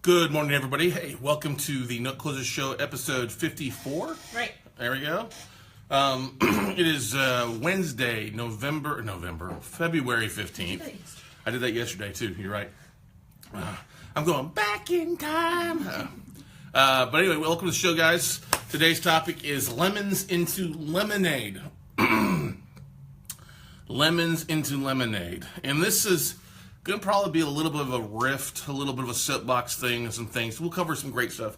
Good morning, everybody. Hey, welcome to the Note Closer Show, episode 54. Right. There we go. It is Wednesday, February 15th. I did that yesterday, too. You're right. I'm going back in time. But anyway, welcome to the show, guys. Today's topic is lemons into lemonade. Lemons into lemonade. And this is going to probably be a little bit of a rift, a little bit of a soapbox thing and some things. We'll cover some great stuff.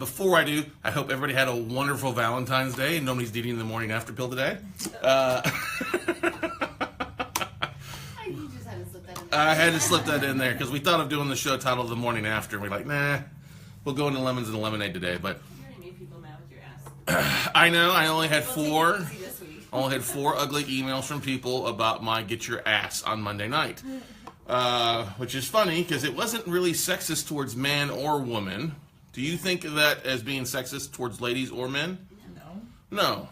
Before I do, I hope everybody had a wonderful Valentine's Day and nobody's eating the morning after pill today. I had to slip that in there because we thought of doing the show title The Morning After. And we're like, nah, we'll go into lemons and lemonade today. But You already made people mad with your ass. I know, I only had We'll four. take it easy this week. Only had 4 ugly emails from people about my get your ass on Monday night. Which is funny because it wasn't really sexist towards man or woman. Do you think of that as being sexist towards ladies or men? No.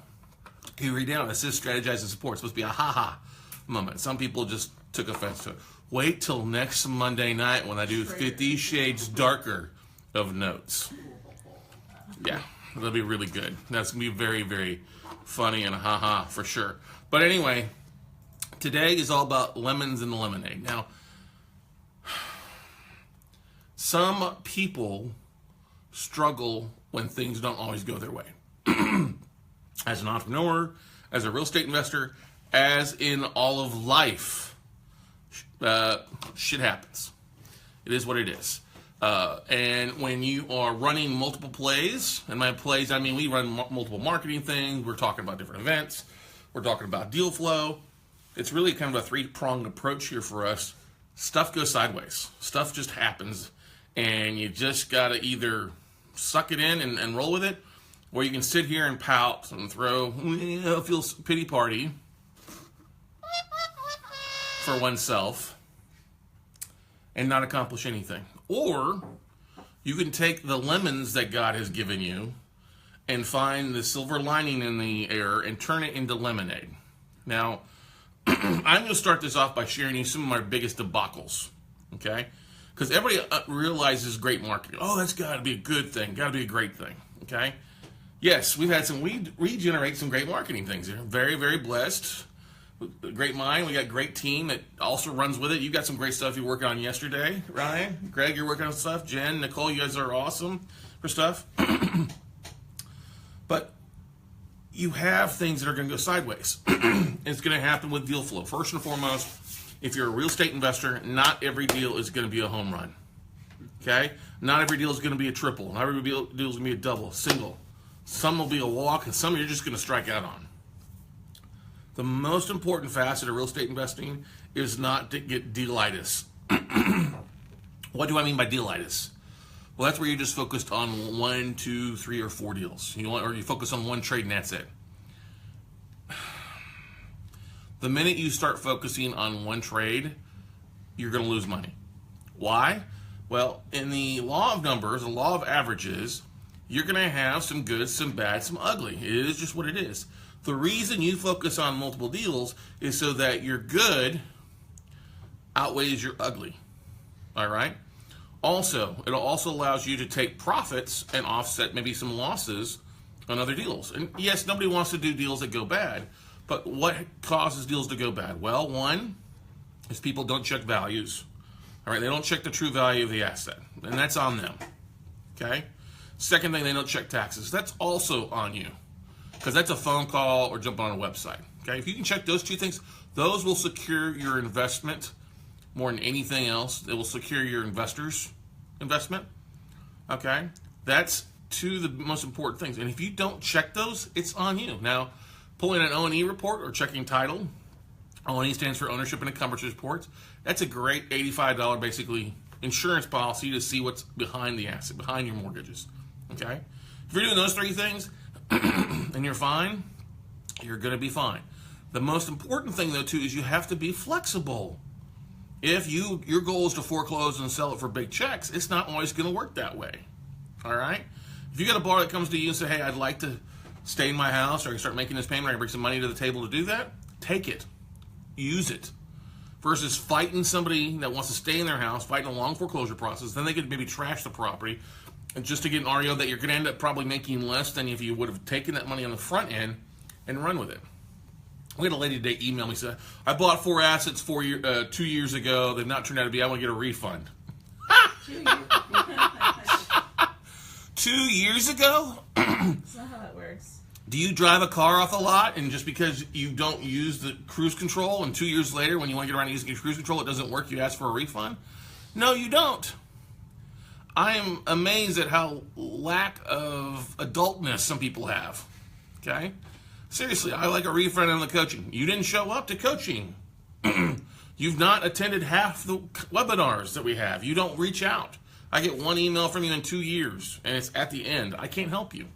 You read down, it says strategize and support. It's supposed to be a ha-ha moment. Some people just took offense to it. Wait till next Monday night when I do 50 Shades Darker of notes. Yeah, that'll be really good. That's going to be very, very funny and a ha-ha for sure. But anyway, today is all about lemons and lemonade. Now, some people struggle when things don't always go their way. As an entrepreneur, as a real estate investor, as in all of life, shit happens. It is what it is. And when you are running multiple plays, and by plays, I mean we run multiple marketing things, we're talking about different events, we're talking about deal flow. It's really kind of a 3-pronged approach here for us. Stuff goes sideways. Stuff just happens, and you just got to either suck it in and roll with it, or you can sit here and pout and throw, feel pity party for oneself and not accomplish anything. Or you can take the lemons that God has given you and find the silver lining in the air and turn it into lemonade. Now, I'm going to start this off by sharing you some of my biggest debacles, okay? Because everybody realizes great marketing. Oh, that's got to be a good thing, got to be a great thing, okay? Yes, we've had some, we generate some great marketing things here. Very, very blessed. Great mind. We got a great team that also runs with it. You got some great stuff you're working on yesterday, Ryan. Greg, you're working on stuff. Jen, Nicole, you guys are awesome for stuff. But you have things that are going to go sideways. It's going to happen with deal flow. First and foremost, if you're a real estate investor, not every deal is going to be a home run. Okay? Not every deal is going to be a triple. Not every deal is going to be a double, single. Some will be a walk, and some you're just going to strike out on. The most important facet of real estate investing is not to get dealitis. What do I mean by dealitis? Well, that's where you're just focused on 1, 2, 3, or 4 deals. Or you focus on one trade and that's it. The minute you start focusing on one trade, you're going to lose money. Why? Well, in the law of numbers, the law of averages, you're going to have some good, some bad, some ugly. It is just what it is. The reason you focus on multiple deals is so that your good outweighs your ugly. All right? Also, it also allows you to take profits and offset maybe some losses on other deals. And yes, nobody wants to do deals that go bad, but what causes deals to go bad? Well, one is people don't check values. All right? They don't check the true value of the asset, and that's on them. Okay? Second thing, they don't check taxes. That's also on you, because that's a phone call or jumping on a website. Okay, if you can check those 2 things, those will secure your investment more than anything else. It will secure your investors' investment. Okay, that's 2 of the most important things. And if you don't check those, it's on you. Now, pulling an O&E report or checking title, O&E stands for ownership and encumbrance reports. That's a great $85 basically insurance policy to see what's behind the asset, behind your mortgages. Okay, if you're doing those 3 things, and you're fine, you're going to be fine. The most important thing, though, too, is you have to be flexible. If your goal is to foreclose and sell it for big checks, it's not always going to work that way. All right? If you got a borrower that comes to you and say, hey, I'd like to stay in my house, or I can start making this payment, or I can bring some money to the table to do that, take it. Use it. versus fighting somebody that wants to stay in their house, fighting a long foreclosure process. Then they could maybe trash the property and just to get an REO that you're going to end up probably making less than if you would have taken that money on the front end and run with it. We had a lady today email me, said, I bought 4 assets 2 years ago. They've not turned out to be. I want to get a refund. 2 years. 2 years ago? That's not how that works. Do you drive a car off the lot and just because you don't use the cruise control and 2 years later when you want to get around using cruise control it doesn't work, you ask for a refund? No, you don't. I am amazed at how lack of adultness some people have. Okay? Seriously, I like a refund on the coaching. You didn't show up to coaching. You've not attended half the webinars that we have. You don't reach out. I get 1 email from you in 2 years, and it's at the end. I can't help you.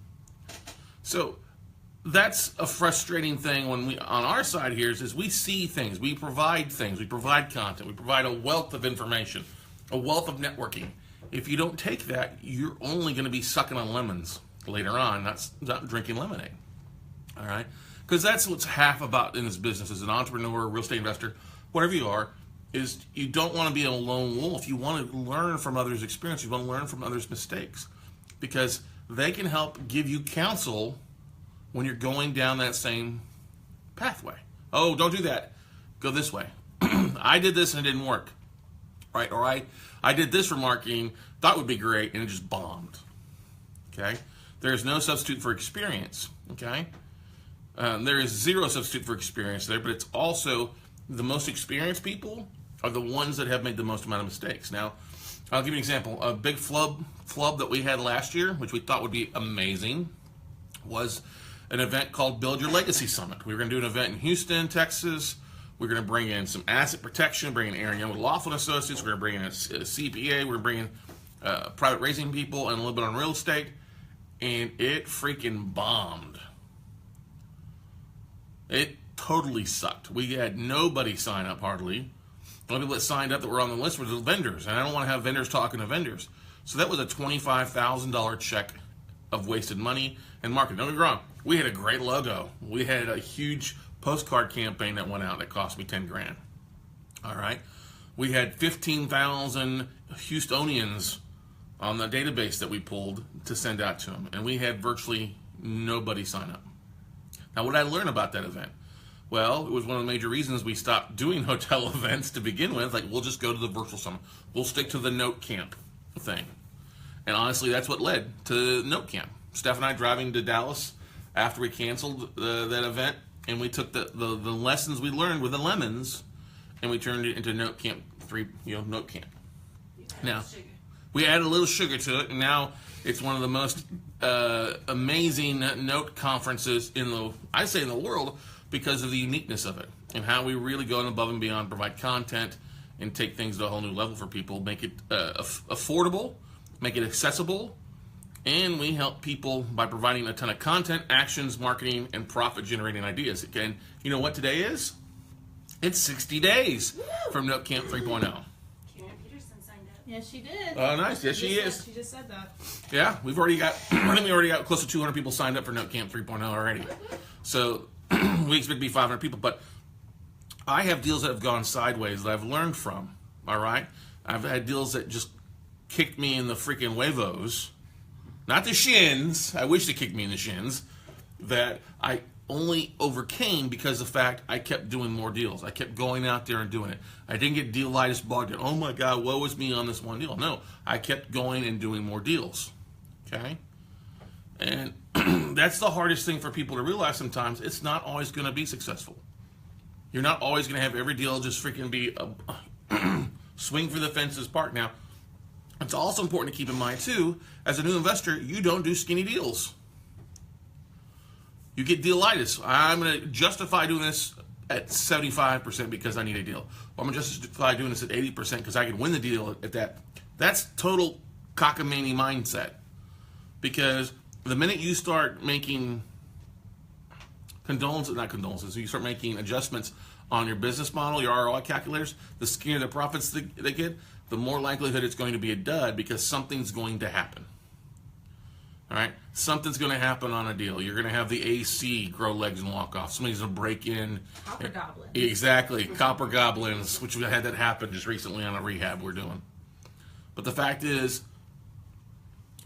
So that's a frustrating thing when we, on our side here, is we see things, we provide content, we provide a wealth of information, a wealth of networking. If you don't take that, you're only going to be sucking on lemons later on, not drinking lemonade. All right? Because that's what's half about in this business as an entrepreneur, real estate investor, whatever you are, is you don't want to be a lone wolf. You want to learn from others' experience. You want to learn from others' mistakes because they can help give you counsel when you're going down that same pathway. Oh, don't do that. Go this way. I did this and it didn't work. Right? Or I did this for marketing, thought it would be great, and it just bombed. Okay? There's no substitute for experience. Okay? There is zero substitute for experience there, but it's also the most experienced people are the ones that have made the most amount of mistakes. Now, I'll give you an example. A big flub that we had last year, which we thought would be amazing, was an event called Build Your Legacy Summit. We were going to do an event in Houston, Texas. We're going to bring in some asset protection, bring in Aaron Young with Laughlin Associates. We're going to bring in a CPA. We're bringing private raising people and a little bit on real estate. And it freaking bombed. It totally sucked. We had nobody sign up hardly. The only people that signed up that were on the list were the vendors. And I don't want to have vendors talking to vendors. So that was a $25,000 check of wasted money and marketing. Don't get me wrong. We had a great logo. We had a huge postcard campaign that went out that cost me 10 grand. All right. We had 15,000 Houstonians on the database that we pulled to send out to them. And we had virtually nobody sign up. Now, what did I learn about that event? Well, it was one of the major reasons we stopped doing hotel events to begin with. Like, we'll just go to the virtual summit. We'll stick to the Note Camp thing. And honestly, that's what led to Note Camp. Steph and I driving to Dallas after we canceled that event, and we took the lessons we learned with the lemons, and we turned it into Note Camp 3, Note Camp. Now, we added a little sugar to it, and now it's one of the most amazing note conferences in the world because of the uniqueness of it and how we really go above and beyond, provide content, and take things to a whole new level for people, make it affordable, make it accessible, and we help people by providing a ton of content, actions, marketing, and profit-generating ideas. Again, you know what today is? It's 60 days from Note Camp 3.0. Yeah, she did. Oh, nice. Yes, she is. She just said that. Yeah, we've already got, I think we already got close to 200 people signed up for Note Camp 3.0 already. So we expect to be 500 people. But I have deals that have gone sideways that I've learned from, all right? I've had deals that just kicked me in the freaking huevos. Not the shins. I wish they kicked me in the shins. That I only overcame because of the fact I kept doing more deals. I kept going out there and doing it. I didn't get deal-itis bogged down. Oh my God, woe is me on this one deal. No, I kept going and doing more deals. Okay? And that's the hardest thing for people to realize sometimes. It's not always going to be successful. You're not always going to have every deal just freaking be a swing for the fences part. Now, it's also important to keep in mind, too, as a new investor, you don't do skinny deals. You get deal-itis. I'm going to justify doing this at 75% because I need a deal. Or I'm going to justify doing this at 80% because I can win the deal at that. That's total cockamamie mindset. Because the minute you start making you start making adjustments on your business model, your ROI calculators, the skinnier the profits they get, the more likelihood it's going to be a dud because something's going to happen. All right, something's going to happen on a deal. You're going to have the AC grow legs and walk off. Somebody's going to break in. Copper goblins. Exactly, copper goblins, which we had that happen just recently on a rehab we're doing. But the fact is,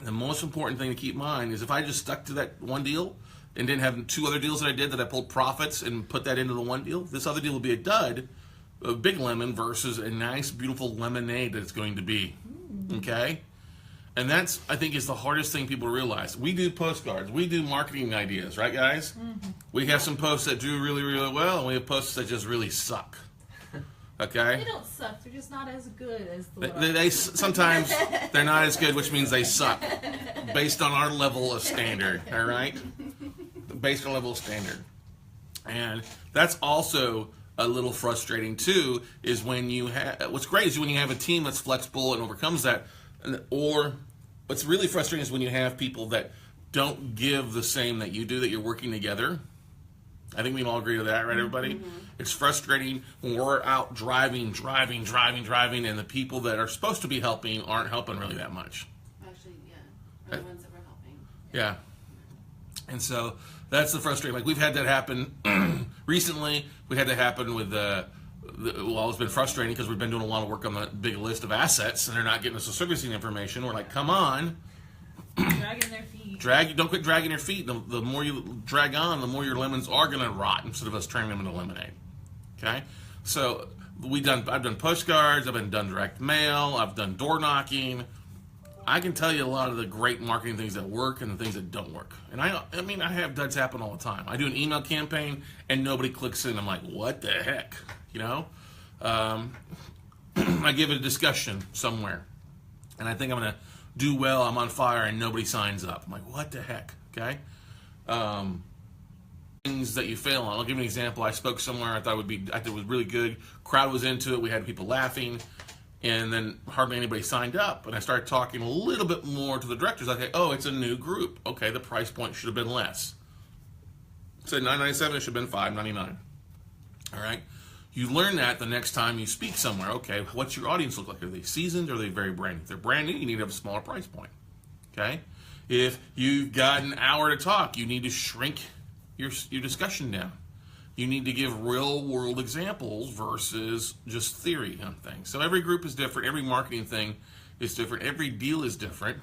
the most important thing to keep in mind is if I just stuck to that one deal and didn't have 2 other deals that I did that I pulled profits and put that into the one deal, this other deal would be a dud, a big lemon versus a nice, beautiful lemonade that it's going to be. Okay? And that's, I think, is the hardest thing people realize. We do postcards. We do marketing ideas, right, guys? Mm-hmm. We have some posts that do really, really well, and we have posts that just really suck. Okay? They don't suck. They're just not as good as the They sometimes they're not as good, which means they suck, based on our level of standard. All right? Based on level of standard. And that's also a little frustrating, too, is when you have... What's great is when you have a team that's flexible and overcomes that, or... What's really frustrating is when you have people that don't give the same that you do, that you're working together. I think we can all agree to that, right, everybody? Mm-hmm. It's frustrating when we're out driving, and the people that are supposed to be helping aren't helping really that much. Actually, yeah. The ones that we're helping. Yeah. And so that's the frustrating. Like, we've had that happen recently. We had that happen with well, it's been frustrating because we've been doing a lot of work on the big list of assets, and they're not getting us the servicing information. We're like, come on. Dragging their feet. Don't quit dragging your feet. The more you drag on, the more your lemons are going to rot instead of us turning them into lemonade. Okay? So I've done postcards. I've done direct mail. I've done door knocking. I can tell you a lot of the great marketing things that work and the things that don't work. And I mean, I have duds happen all the time. I do an email campaign and nobody clicks in. I'm like, what the heck? You know? I give it a discussion somewhere. And I think I'm going to do well. I'm on fire and nobody signs up. I'm like, what the heck? Okay? Things that you fail on. I'll give you an example. I spoke somewhere I thought it was really good. Crowd was into it. We had people laughing. And then hardly anybody signed up. And I started talking a little bit more to the directors. I say, oh, it's a new group. Okay, the price point should have been less. It said $9.97, it should have been $5.99. All right? You learn that the next time you speak somewhere. Okay, what's your audience look like? Are they seasoned or are they very brand new? If they're brand new, you need to have a smaller price point. Okay? If you've got an hour to talk, you need to shrink your discussion down. You need to give real-world examples versus just theory on things. So every group is different. Every marketing thing is different. Every deal is different.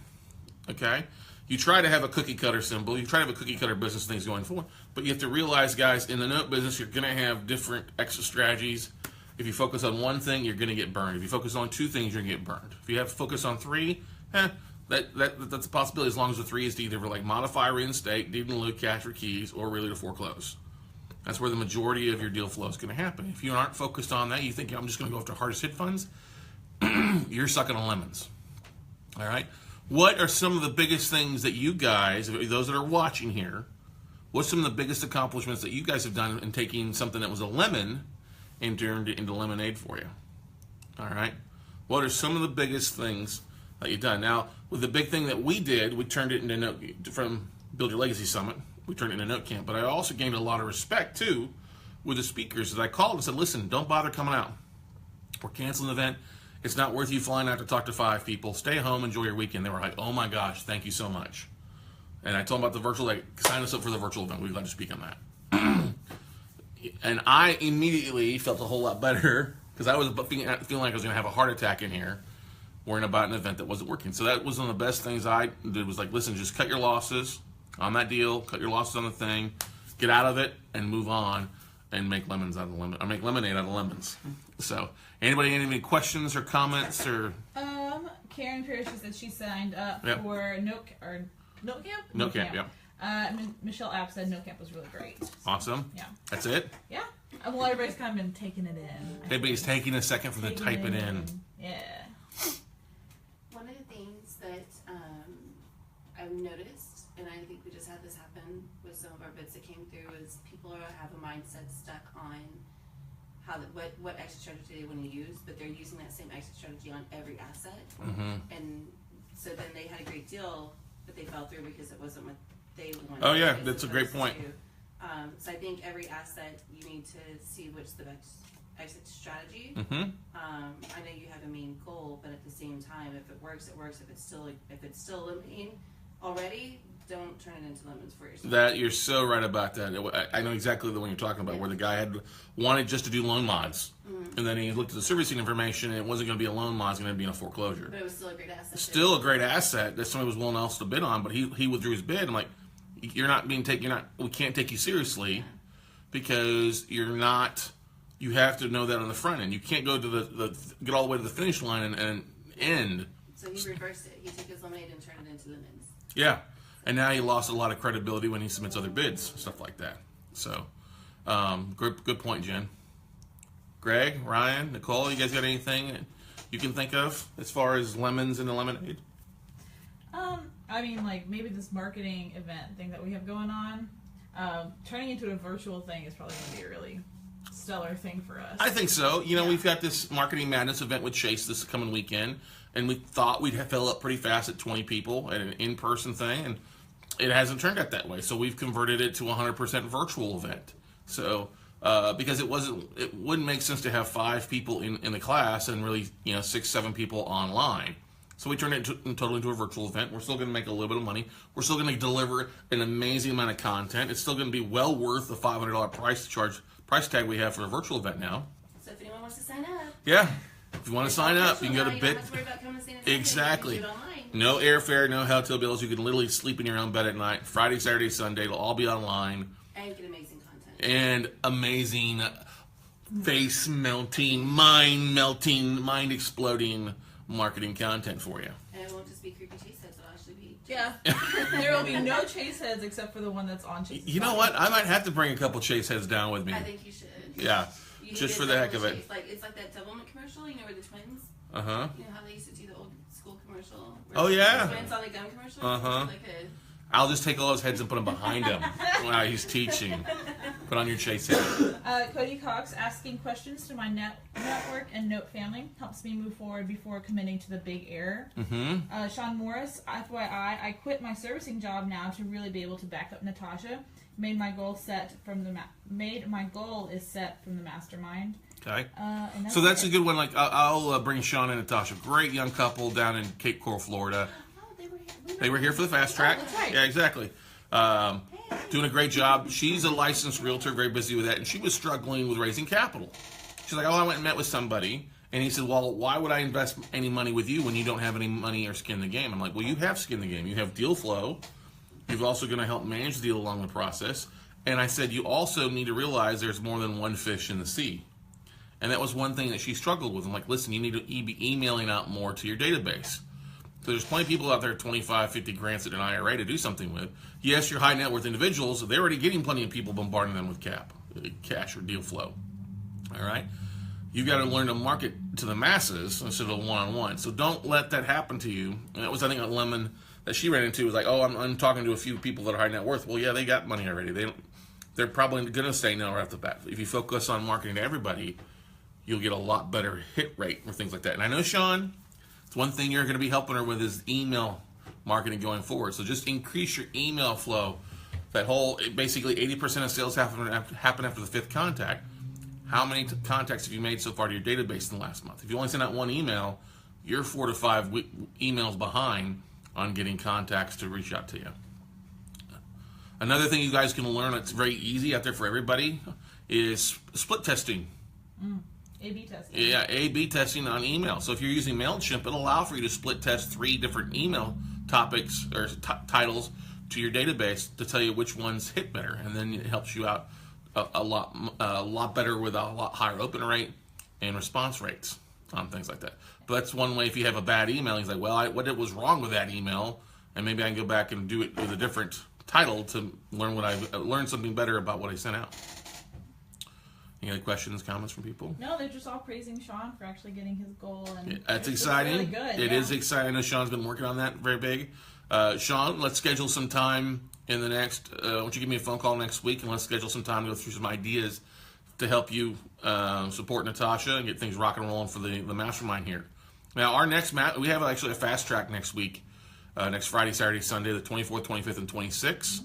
Okay? You try to have a cookie-cutter symbol. You try to have a cookie-cutter business things going forward. But you have to realize, guys, in the note business, you're going to have different exit strategies. If you focus on one thing, you're going to get burned. If you focus on 2 things, you're going to get burned. If you have to focus on 3, that's a possibility as long as the 3 is to either like modify, reinstate, deed in lieu, cash or keys, or really to foreclose. That's where the majority of your deal flow is going to happen. If you aren't focused on that, you think, I'm just going to go after hardest hit funds, you're sucking on lemons. All right? What are some of the biggest things that you guys, those that are watching here, what's some of the biggest accomplishments that you guys have done in taking something that was a lemon and turned it into lemonade for you? All right? What are some of the biggest things that you've done? Now, with the big thing that we did, we turned it into from Build Your Legacy Summit. We turned it into Note Camp, but I also gained a lot of respect, too, with the speakers. As I called and said, listen, don't bother coming out. We're canceling the event. It's not worth you flying out to talk to 5 people. Stay home, enjoy your weekend. They were like, oh my gosh, thank you so much. And I told them about the virtual, like, sign us up for the virtual event. We'd like to speak on that. And I immediately felt a whole lot better because I was feeling like I was going to have a heart attack in here worrying about an event that wasn't working. So that was one of the best things I did was like, listen, just cut your losses on that deal, cut your losses on the thing, get out of it, and move on, and make lemons out of lemon, or make lemonade out of lemons. So, anybody any questions or comments or? Karen Pierce said she signed up for Note Camp. Note Camp, yep. Michelle App said Note Camp was really great. Awesome. Yeah. That's it. Yeah. Well, everybody's kind of been taking it in. Everybody's taking a second for them to type it in. Yeah. One of the things that I've noticed, and I think we just had this happen with some of our bids that came through, is people have a mindset stuck on what exit strategy they want to use, but they're using that same exit strategy on every asset. Mm-hmm. And so then they had a great deal, but they fell through because it wasn't what they wanted. Oh yeah, that's a great point. So I think every asset you need to see what's the best exit strategy. Mm-hmm. I know you have a main goal, but at the same time, if it works, it works. If it's still a main already, don't turn it into lemons for yourself. That you're so right about that. I know exactly the one you're talking about, where the guy wanted just to do loan mods, and then he looked at the servicing information, and it wasn't going to be a loan mod; it was going to be in a foreclosure. But it was still a great asset. Still a great asset that somebody was willing else to bid on, but he withdrew his bid. I'm like, you're not being taken. We can't take you seriously because you're not. You have to know that on the front end. You can't go to get all the way to the finish line and end. So he reversed it. He took his lemonade and turned it into lemons. Yeah. And now he lost a lot of credibility when he submits other bids, stuff like that. So, good point, Jen. Greg, Ryan, Nicole, you guys got anything you can think of as far as lemons in the lemonade? I mean, like, maybe this marketing event thing that we have going on, turning into a virtual thing is probably going to be a really stellar thing for us. I think so. We've got this Marketing Madness event with Chase this coming weekend, and we thought we'd fill up pretty fast at 20 people at an in-person thing, and it hasn't turned out that way. So we've converted it to a 100% virtual event. So because it wouldn't make sense to have 5 people in the class and really 6, 7 people online. So we turned it totally into a virtual event. We're still going to make a little bit of money. We're still going to deliver an amazing amount of content. It's still going to be well worth the $500 price tag we have for a virtual event now. So if anyone wants to sign up, yeah, if you want to sign up, you can go to Bit. Bit. Don't have to worry about coming to San Antonio. Exactly. You can do it online. No airfare, no hotel bills. You can literally sleep in your own bed at night. Friday, Saturday, Sunday. It'll all be online. And get amazing content. And amazing, face-melting, mind-melting, mind-exploding marketing content for you. And it won't just be creepy chase heads. It'll actually be... Yeah. There will be no chase heads except for the one that's on Chase. You know what? I might have to bring a couple Chase heads down with me. I think you should. Yeah, You just need for a the heck double of it. chase. It's like that Doublemint commercial, where the twins... Uh-huh. You know how they used to do the old school commercial? Oh, yeah. The twins on the gum commercial? Uh-huh. I'll just take all those heads and put them behind him while he's teaching. Put on your Chase head. Cody Cox asking questions to my network and note family helps me move forward before committing to the big error. Mm-hmm. Sean Morris, FYI, I quit my servicing job now to really be able to back up Natasha. Made my goal is set from the mastermind. Okay. And So that's a good one. Like I'll bring Sean and Natasha. Great young couple down in Cape Coral, Florida. Oh, they were here. They were here for the fast track. that's right. Yeah, exactly. Doing a great job. She's a licensed realtor, very busy with that, and she was struggling with raising capital. She's like, I went and met with somebody, and he said, well, why would I invest any money with you when you don't have any money or skin in the game? I'm like, well, you have skin in the game. You have deal flow. You're also going to help manage the deal along the process. And I said, you also need to realize there's more than one fish in the sea. And that was one thing that she struggled with. I'm like, listen, you need to be emailing out more to your database. So there's plenty of people out there, 25, 50 grants at an IRA to do something with. Yes, your high net worth individuals, they're already getting plenty of people bombarding them with cash or deal flow. All right? You've got to learn to market to the masses instead of one-on-one. So don't let that happen to you. And that was, I think, a lemon that she ran into was like, oh, I'm talking to a few people that are high net worth. Well, yeah, they got money already. They're probably going to say no right off the bat. If you focus on marketing to everybody, you'll get a lot better hit rate or things like that. And I know, Sean, it's one thing you're going to be helping her with is email marketing going forward. So just increase your email flow. That whole, basically 80% of sales happen after the 5th contact. How many contacts have you made so far to your database in the last month? If you only send out one email, you're 4 to 5 emails behind on getting contacts to reach out to you. Another thing you guys can learn that's very easy out there for everybody is split testing. A/B testing. Yeah, A/B testing on email. So if you're using MailChimp, it'll allow for you to split test 3 different email topics or titles to your database to tell you which ones hit better, and then it helps you out a lot better with a lot higher open rate and response rates on things like that. But that's one way. If you have a bad email, he's like, well, what was wrong with that email, and maybe I can go back and do it with a different title to learn something better about what I sent out. Any other questions, comments from people? No, they're just all praising Sean for actually getting his goal. And That's it's exciting. Really good. It is exciting. I know Sean's been working on that very big. Sean, let's schedule some time in the next, why don't you give me a phone call next week, and let's schedule some time to go through some ideas to help you support Natasha and get things rock and rolling for the mastermind here. Now, our next we have actually a fast track next week, next Friday, Saturday, Sunday, the 24th, 25th, and 26th.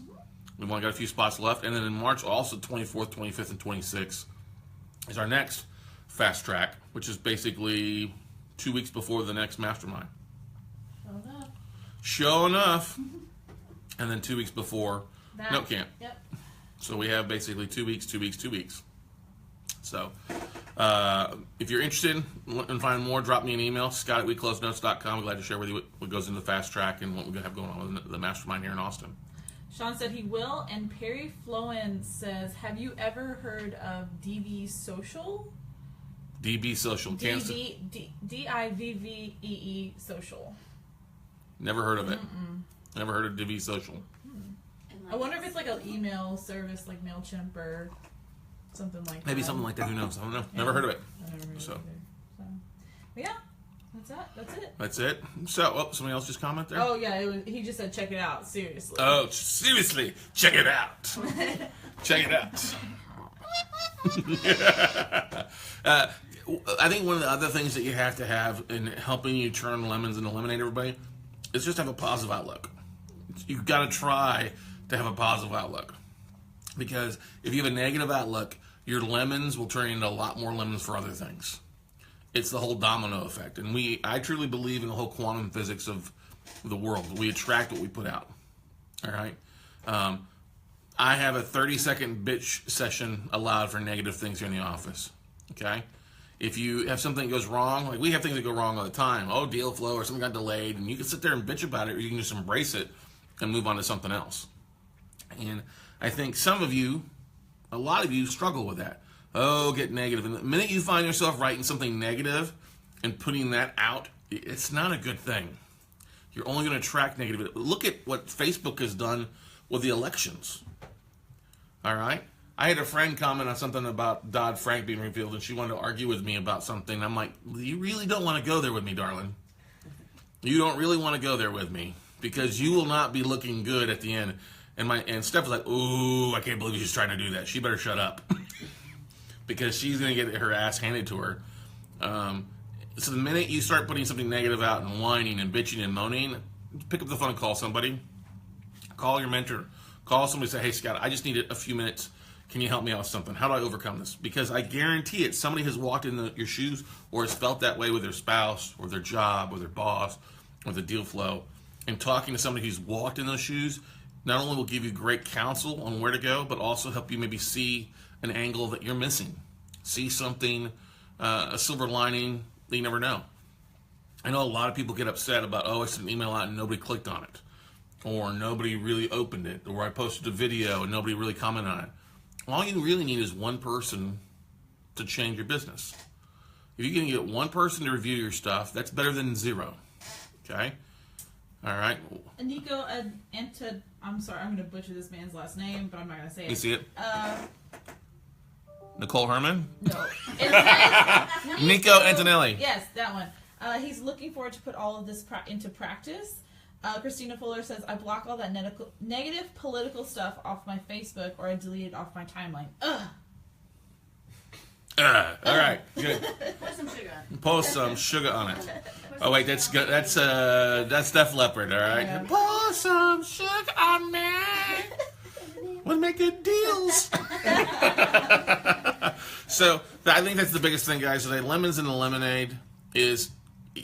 We've only got a few spots left. And then in March, also 24th, 25th, and 26th is our next fast track, which is basically 2 weeks before the next mastermind. Sure enough. and then 2 weeks before That, note camp. Yep. So we have basically 2 weeks, 2 weeks, 2 weeks. So if you're interested and find more, drop me an email, scott@weclosenotes.com. I'm glad to share with you what goes into the fast track and what we're going to have going on with the mastermind here in Austin. Sean said he will, and Perry Flowen says, have you ever heard of DV Social? DB Social. DIVVEE Social. Never heard of it. Never heard of DB Social. And I wonder if it's like an email service like MailChimp or something like that. Maybe something like that. Who knows? I don't know. Never heard of it. I never heard So. of it either. But yeah, that's it. That's it. So, somebody else just comment there? Oh yeah, he just said check it out. Seriously. Oh, seriously, check it out. Check it out. I think one of the other things that you have to have in helping you turn lemons into lemonade, everybody, is just have a positive outlook. You've got to try to have a positive outlook. Because if you have a negative outlook, your lemons will turn into a lot more lemons for other things. It's the whole domino effect. And I truly believe in the whole quantum physics of the world. We attract what we put out. All right? I have a 30-second bitch session allowed for negative things here in the office. Okay? If you have something that goes wrong, like we have things that go wrong all the time. Oh, deal flow or something got delayed. And you can sit there and bitch about it, or you can just embrace it and move on to something else. And I think some of you, a lot of you, struggle with that. Oh, get negative. And the minute you find yourself writing something negative and putting that out, it's not a good thing. You're only going to attract negative. Look at what Facebook has done with the elections. All right? I had a friend comment on something about Dodd-Frank being repealed, and she wanted to argue with me about something. I'm like, you really don't want to go there with me, darling. You don't really want to go there with me, because you will not be looking good at the end. And Steph was like, ooh, I can't believe she's trying to do that. She better shut up. Because she's going to get her ass handed to her. So the minute you start putting something negative out and whining and bitching and moaning, pick up the phone and call somebody. Call your mentor. Call somebody and say, hey, Scott, I just need a few minutes. Can you help me out with something? How do I overcome this? Because I guarantee it, somebody has walked in your shoes or has felt that way with their spouse or their job or their boss or the deal flow. And talking to somebody who's walked in those shoes not only will give you great counsel on where to go, but also help you maybe see an angle that you're missing. See something, a silver lining that you never know. I know a lot of people get upset about, oh, I sent an email out and nobody clicked on it. Or nobody really opened it. Or I posted a video and nobody really commented on it. All you really need is one person to change your business. If you can get one person to review your stuff, that's better than zero. Okay? All right. Nico I'm sorry, I'm going to butcher this man's last name, but I'm not going to say it. You see it? Nicole Herman? No. Nico Antonelli. Yes, that one. He's looking forward to put all of this into practice. Christina Fuller says, I block all that negative political stuff off my Facebook, or I delete it off my timeline. Ugh. All right, good. Pour some sugar on it. Pour some sugar on it. Oh wait, that's good. That's Def Leppard. All right. Yeah. Pour some sugar on me. We'll make good deals. So I think that's the biggest thing, guys. Today, lemons in the lemonade is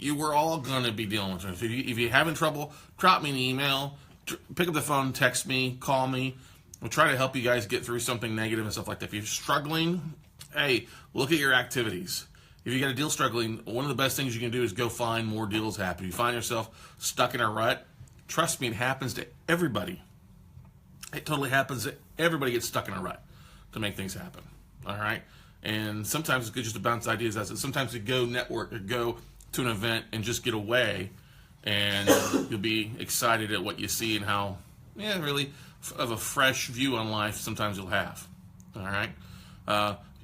we're all gonna be dealing with it. If you're having trouble, drop me an email, pick up the phone, text me, call me. We'll try to help you guys get through something negative and stuff like that. If you're struggling, hey, look at your activities. If you got a deal struggling, one of the best things you can do is go find more deals happen. If you find yourself stuck in a rut, trust me, it happens to everybody. It totally happens. Everybody gets stuck in a rut to make things happen. All right? And sometimes it's good just to bounce ideas out. Sometimes to go network or go to an event and just get away, and you'll be excited at what you see and how, really of a fresh view on life sometimes you'll have. All right?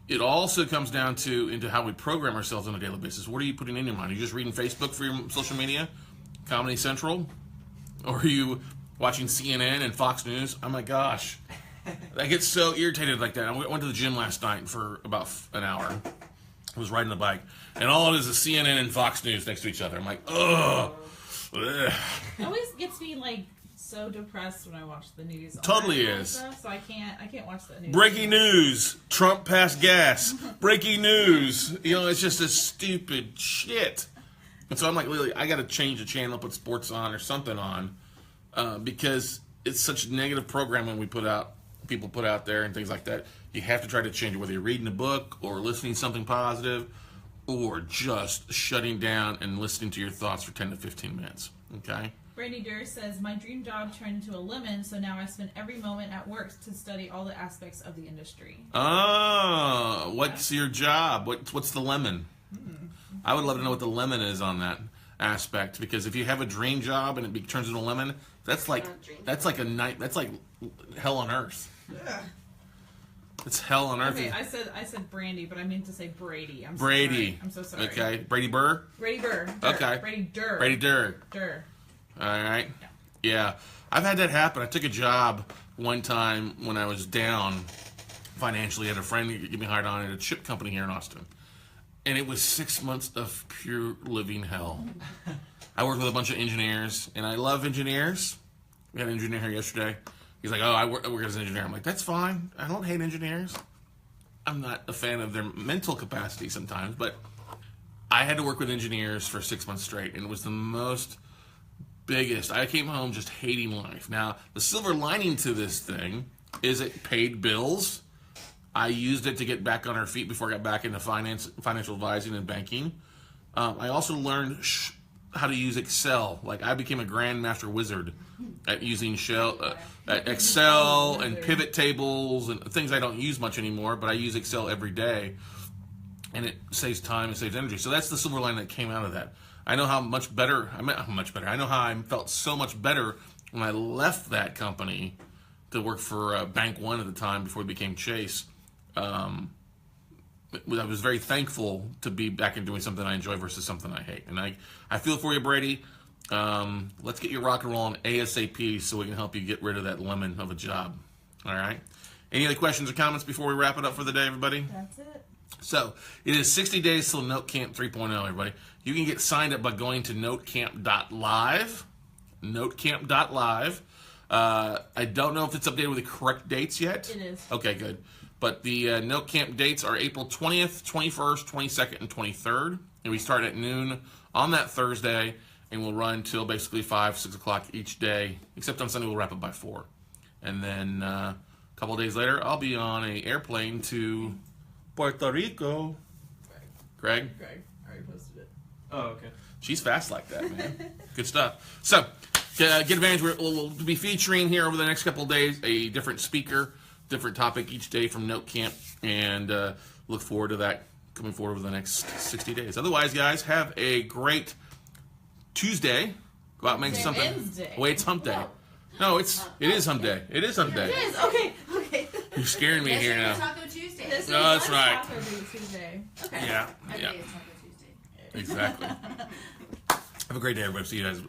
It also comes down into how we program ourselves on a daily basis. What are you putting in your mind? Are you just reading Facebook for your social media? Comedy Central? Or are you watching CNN and Fox News? Oh my gosh. I get so irritated like that. I went to the gym last night for about an hour. I was riding the bike. And all it is CNN and Fox News next to each other. I'm like, ugh. It always gets me like so depressed when I watch the news. Totally is. Stuff, so I can't watch the news. Breaking news. Trump passed gas. Breaking news. It's just this stupid shit. And so I'm like, Lily, I got to change the channel, put sports on or something on, because it's such negative programming people put out there and things like that. You have to try to change it, whether you're reading a book or listening to something positive or just shutting down and listening to your thoughts for 10 to 15 minutes. Okay? Brandy Durr says, my dream job turned into a lemon, so now I spend every moment at work to study all the aspects of the industry. Oh, what's your job? What's the lemon? I would love to know what the lemon is on that aspect, because if you have a dream job and it turns into a lemon, that's like a night. That's like hell on earth. Yeah. It's hell on earth. Okay, I said Brandy, but I meant to say Brady. Brady. I'm so sorry. Okay, Brady Burr. Brady Burr. Okay. Brady Durr. Brady Durr. Durr. All right. Yeah, I've had that happen. I took a job one time when I was down financially. I had a friend get me hired on at a chip company here in Austin, and it was 6 months of pure living hell. I worked with a bunch of engineers, and I love engineers. We had an engineer here yesterday. He's like, oh, I work as an engineer. I'm like, that's fine. I don't hate engineers. I'm not a fan of their mental capacity sometimes, but I had to work with engineers for 6 months straight, and it was the biggest. I came home just hating life. Now, the silver lining to this thing is it paid bills. I used it to get back on our feet before I got back into financial advising and banking. I also learned how to use Excel. Like, I became a grandmaster wizard at using Excel and pivot tables and things I don't use much anymore, but I use Excel every day, and it saves time and saves energy. So that's the silver lining that came out of that. I know how much better. I know how I felt so much better when I left that company to work for Bank One at the time before it became Chase. I was very thankful to be back and doing something I enjoy versus something I hate. And I feel for you, Brady. Let's get you rock and rolling ASAP so we can help you get rid of that lemon of a job. All right? Any other questions or comments before we wrap it up for the day, everybody? That's it. So, it is 60 days till Note Camp 3.0, everybody. You can get signed up by going to notecamp.live. Notecamp.live. I don't know if it's updated with the correct dates yet. It is. Okay, good. But the Note Camp dates are April 20th, 21st, 22nd, and 23rd. And we start at noon on that Thursday, and we'll run till basically 5, 6 o'clock each day, except on Sunday we'll wrap up by 4. And then a couple of days later, I'll be on an airplane to Puerto Rico. Greg? Greg, I already posted it. Oh, okay. She's fast like that, man. Good stuff. So, get advantage. We'll be featuring here over the next couple of days a different speaker, different topic each day from Note Camp, and look forward to that coming forward over the next 60 days. Otherwise, guys, have a great Tuesday. Go out and make something. Wednesday. Wait, it's hump day. No, it is hump day. It is hump day. It is. Okay. You're scaring me here now. Taco Tuesday. This No, is that's right. Taco Tuesday. Okay. Yeah. Every day is Taco Tuesday. Exactly. Have a great day, everybody. See you guys.